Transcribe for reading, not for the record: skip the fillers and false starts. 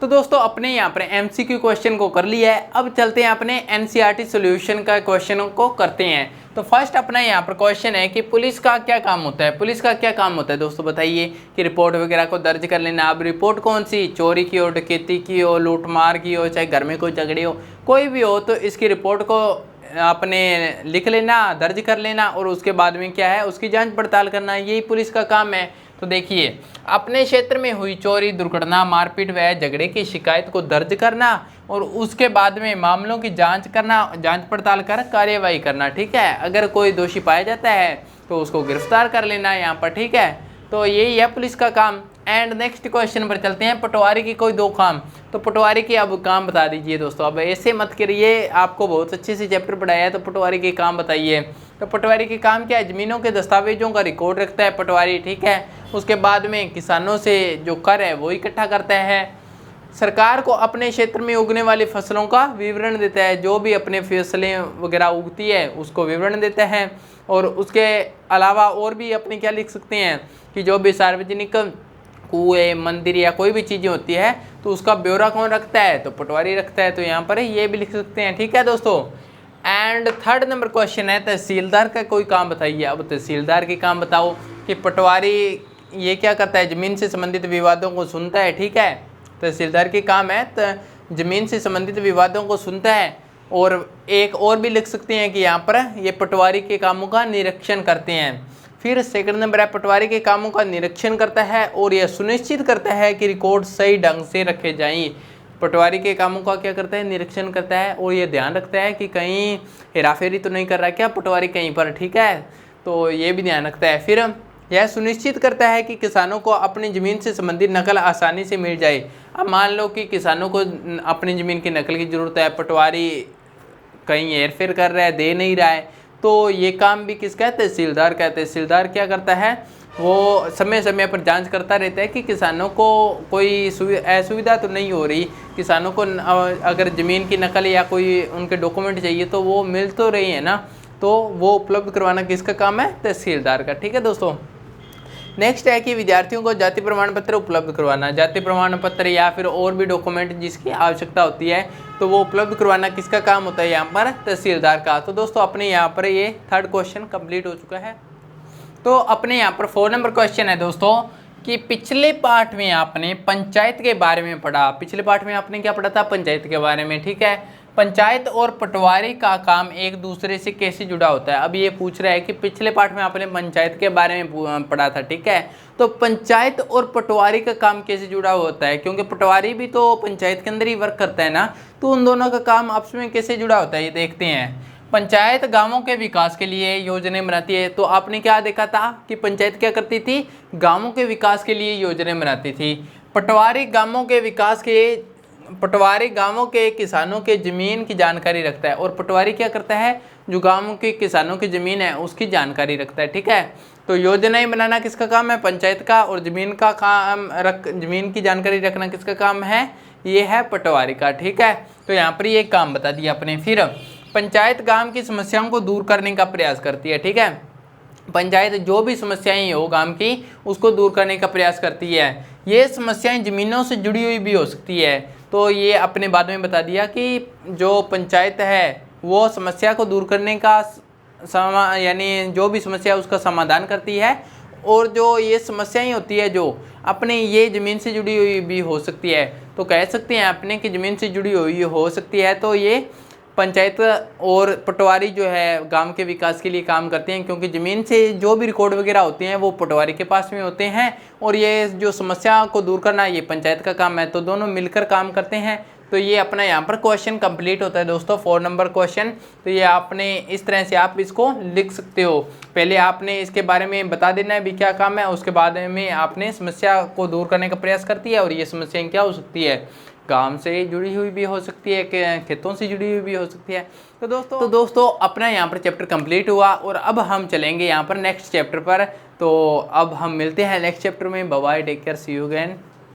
तो दोस्तों अपने यहाँ पर एमसीक्यू क्वेश्चन को कर लिया है, अब चलते हैं अपने एनसीईआरटी सॉल्यूशन का क्वेश्चनों को करते हैं। तो फर्स्ट अपना यहाँ पर क्वेश्चन है कि पुलिस का क्या काम होता है। पुलिस का क्या काम होता है दोस्तों बताइए। कि रिपोर्ट वगैरह को दर्ज कर लेना। अब रिपोर्ट कौन सी, चोरी की हो, डकैती की हो, लूटमार की हो, चाहे घर में कोई झगड़े हो, कोई भी हो, तो इसकी रिपोर्ट को अपने लिख लेना, दर्ज कर लेना और उसके बाद में क्या है उसकी जांच पड़ताल करना, यही पुलिस का काम है। तो देखिए अपने क्षेत्र में हुई चोरी, दुर्घटना, मारपीट व झगड़े की शिकायत को दर्ज करना और उसके बाद में मामलों की जांच करना, जांच पड़ताल कर कार्यवाही करना। ठीक है, अगर कोई दोषी पाया जाता है तो उसको गिरफ्तार कर लेना यहाँ पर। ठीक है, तो यही है पुलिस का काम। एंड नेक्स्ट क्वेश्चन पर चलते हैं, पटवारी की कोई दो काम। तो पटवारी की अब काम बता दीजिए दोस्तों। अब ऐसे मत करिए, आपको बहुत अच्छे से चैप्टर पढ़ाया है तो पटवारी के काम बताइए। तो पटवारी के काम क्या है, जमीनों के दस्तावेजों का रिकॉर्ड रखता है पटवारी। ठीक है, उसके बाद में किसानों से जो कर है वो इकट्ठा करता है। सरकार को अपने क्षेत्र में उगने वाली फसलों का विवरण देता है, जो भी अपने फसलें वगैरह उगती है उसको विवरण देता है। और उसके अलावा और भी अपने क्या लिख सकते हैं कि जो भी सार्वजनिक कुएं, मंदिर या कोई भी चीज़ें होती है तो उसका ब्यौरा कौन रखता है, तो पटवारी रखता है। तो यहाँ पर ये भी लिख सकते हैं। ठीक है दोस्तों। एंड थर्ड नंबर क्वेश्चन है, तहसीलदार का कोई काम बताइए। अब तहसीलदार के काम बताओ कि पटवारी ये क्या करता है, ज़मीन से संबंधित विवादों को सुनता है। ठीक है, तहसीलदार के काम है तो ज़मीन से संबंधित विवादों को सुनता है। और एक और भी लिख सकते हैं कि यहाँ पर ये पटवारी के कामों का निरीक्षण करते हैं। फिर सेकंड नंबर है, पटवारी के कामों का निरीक्षण करता है और यह सुनिश्चित करता है कि रिकॉर्ड सही ढंग से रखे जाएं। पटवारी के कामों का क्या करता है, निरीक्षण करता है और ये ध्यान रखता है कि कहीं हेराफेरी तो नहीं कर रहा क्या पटवारी कहीं पर। ठीक है, तो ये भी ध्यान रखता है। फिर यह सुनिश्चित करता है कि किसानों को अपनी ज़मीन से संबंधित नकल आसानी से मिल जाए। अब मान लो कि किसानों को अपनी ज़मीन की नकल की ज़रूरत है, पटवारी कहीं हेरफेर कर रहा है, दे नहीं रहा है, तो ये काम भी किसका है, तहसीलदार का है। तहसीलदार क्या करता है, वो समय समय पर जांच करता रहता है कि किसानों को कोई असुविधा तो नहीं हो रही। किसानों को अगर ज़मीन की नकल या कोई उनके डॉक्यूमेंट चाहिए तो वो मिल तो रही है ना, तो वो उपलब्ध करवाना किसका काम है, तहसीलदार का। ठीक है दोस्तों। नेक्स्ट है कि विद्यार्थियों को जाति प्रमाण पत्र उपलब्ध करवाना। जाति प्रमाण पत्र या फिर और भी डॉक्यूमेंट जिसकी आवश्यकता होती है तो वो उपलब्ध करवाना किसका काम होता है, यहाँ पर तहसीलदार का। तो दोस्तों अपने यहाँ पर ये थर्ड क्वेश्चन कंप्लीट हो चुका है। तो अपने यहाँ पर 4 नंबर क्वेश्चन है दोस्तों कि पिछले पार्ट में आपने पंचायत के बारे में पढ़ा। पिछले पार्ट में आपने क्या पढ़ा था, पंचायत के बारे में। ठीक है, पंचायत और पटवारी का काम एक दूसरे से कैसे जुड़ा होता है। अब ये पूछ रहा है कि पिछले पार्ट में आपने पंचायत के बारे में पढ़ा था। ठीक है, तो पंचायत और पटवारी का काम कैसे जुड़ा होता है, क्योंकि पटवारी भी तो पंचायत के अंदर ही वर्क करता है ना, तो उन दोनों का काम आपस में कैसे जुड़ा होता है ये देखते हैं। पंचायत गांवों के विकास के लिए योजनाएं बनाती है। तो आपने क्या देखा था कि पंचायत क्या करती थी, गांवों के विकास के लिए योजनाएं बनाती थी। पटवारी गांवों के किसानों के ज़मीन की जानकारी रखता है और पटवारी क्या करता है, जो गांवों के किसानों की ज़मीन है उसकी जानकारी रखता है। ठीक है, तो योजनाएं बनाना किसका काम है, पंचायत का, और ज़मीन की जानकारी रखना किसका काम है, ये है पटवारी का। ठीक है, तो यहाँ पर ये काम बता दिया अपने। फिर पंचायत गांव की समस्याओं को दूर करने का प्रयास करती है। ठीक है, पंचायत जो भी समस्याएं हो गांव की उसको दूर करने का प्रयास करती है। ये समस्याएं ज़मीनों से जुड़ी हुई भी हो सकती है। तो ये अपने बाद में बता दिया कि जो पंचायत है वो समस्या को दूर करने का यानी जो भी समस्या है उसका समाधान करती है। और जो ये समस्याएं होती है जो अपने ये ज़मीन से जुड़ी हुई भी हो सकती है। तो कह सकते हैं अपने की ज़मीन से जुड़ी हुई हो सकती है। तो ये पंचायत और पटवारी जो है गांव के विकास के लिए काम करते हैं, क्योंकि ज़मीन से जो भी रिकॉर्ड वगैरह होते हैं वो पटवारी के पास में होते हैं और ये जो समस्या को दूर करना ये पंचायत का काम है। तो दोनों मिलकर काम करते हैं। तो ये अपना यहाँ पर क्वेश्चन कंप्लीट होता है दोस्तों, 4 नंबर क्वेश्चन। तो ये आपने इस तरह से आप इसको लिख सकते हो। पहले आपने इसके बारे में बता देना है भी क्या काम है, उसके बाद में आपने समस्या को दूर करने का प्रयास करती है। और ये समस्याएं क्या हो सकती है, गांव से जुड़ी हुई भी हो सकती है, खेतों से जुड़ी हुई भी हो सकती है। तो दोस्तों अपना यहाँ पर चैप्टर कंप्लीट हुआ और अब हम चलेंगे यहाँ पर नेक्स्ट चैप्टर पर। तो अब हम मिलते हैं नेक्स्ट चैप्टर में। Bye bye, take care, see you again.